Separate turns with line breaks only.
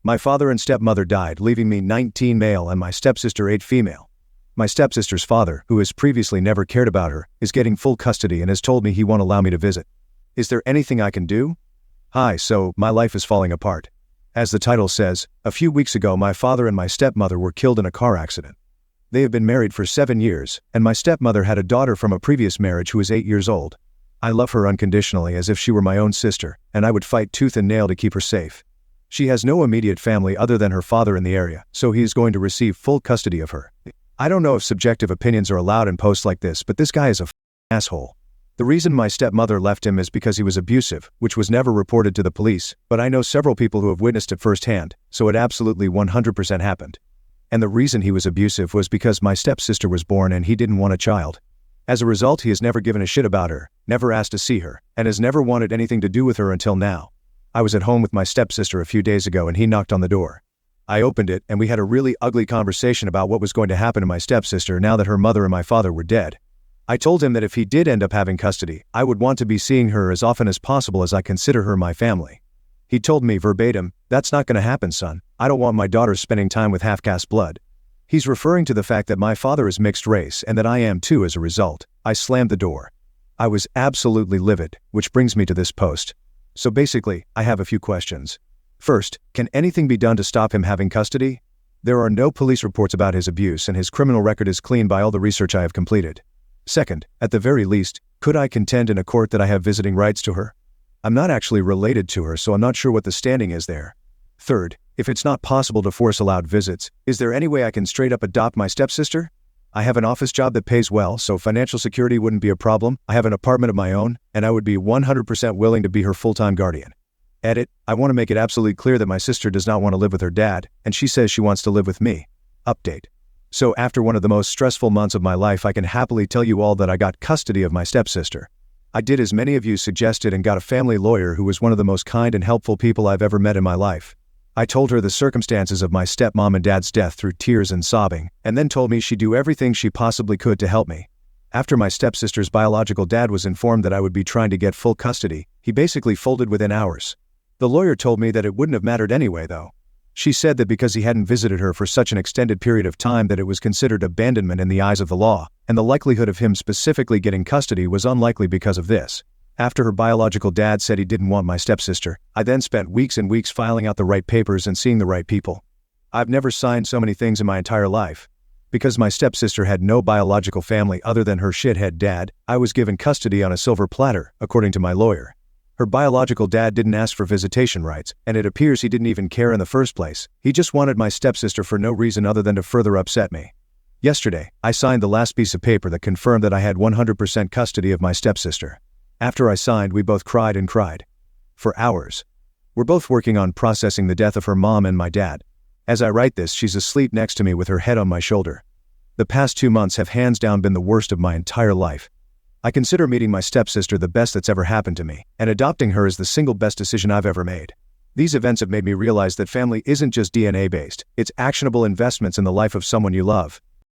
My father and stepmother died, leaving me 19 male and my stepsister 8 female. My stepsister's father, who has previously never cared about her, is getting full custody and has told me he won't allow me to visit. Is there anything I can do? Hi, so my life is falling apart. As the title says, a few weeks ago my father and my stepmother were killed in a car accident. They have been married for 7 years, and my stepmother had a daughter from a previous marriage who is 8 years old. I love her unconditionally as if she were my own sister, and I would fight tooth and nail to keep her safe. She has no immediate family other than her father in the area, so he is going to receive full custody of her. I don't know if subjective opinions are allowed in posts like this, but this guy is a asshole. The reason my stepmother left him is because he was abusive, which was never reported to the police, but I know several people who have witnessed it firsthand, so it absolutely 100% happened. And the reason he was abusive was because my stepsister was born and he didn't want a child. As a result, he has never given a shit about her, never asked to see her, and has never wanted anything to do with her until now. I was at home with my stepsister a few days ago and he knocked on the door. I opened it and we had a really ugly conversation about what was going to happen to my stepsister now that her mother and my father were dead. I told him that if he did end up having custody, I would want to be seeing her as often as possible as I consider her my family. He told me verbatim, "That's not going to happen, son. I don't want my daughter spending time with half-caste blood." He's referring to the fact that my father is mixed race and that I am too as a result. I slammed the door. I was absolutely livid, which brings me to this post. So basically, I have a few questions. First, can anything be done to stop him having custody? There are no police reports about his abuse and his criminal record is clean by all the research I have completed. Second, at the very least, could I contend in a court that I have visiting rights to her? I'm not actually related to her, so I'm not sure what the standing is there. Third, if it's not possible to force allowed visits, is there any way I can straight up adopt my stepsister? I have an office job that pays well, so financial security wouldn't be a problem. I have an apartment of my own, and I would be 100% willing to be her full-time guardian. Edit, I want to make it absolutely clear that my sister does not want to live with her dad, and she says she wants to live with me. Update. So after one of the most stressful months of my life, I can happily tell you all that I got custody of my stepsister. I did as many of you suggested and got a family lawyer who was one of the most kind and helpful people I've ever met in my life. I told her the circumstances of my stepmom and dad's death through tears and sobbing, and then told me she'd do everything she possibly could to help me. After my stepsister's biological dad was informed that I would be trying to get full custody, he basically folded within hours. The lawyer told me that it wouldn't have mattered anyway though. She said that because he hadn't visited her for such an extended period of time that it was considered abandonment in the eyes of the law, and the likelihood of him specifically getting custody was unlikely because of this. After her biological dad said he didn't want my stepsister, I then spent weeks and weeks filing out the right papers and seeing the right people. I've never signed so many things in my entire life. Because my stepsister had no biological family other than her shithead dad, I was given custody on a silver platter, according to my lawyer. Her biological dad didn't ask for visitation rights, and it appears he didn't even care in the first place. He just wanted my stepsister for no reason other than to further upset me. Yesterday, I signed the last piece of paper that confirmed that I had 100% custody of my stepsister. After I signed, we both cried and cried. For hours. We're both working on processing the death of her mom and my dad. As I write this, she's asleep next to me with her head on my shoulder. The past 2 months have hands down been the worst of my entire life. I consider meeting my stepsister the best that's ever happened to me, and adopting her is the single best decision I've ever made. These events have made me realize that family isn't just DNA-based, it's actionable investments in the life of someone you love.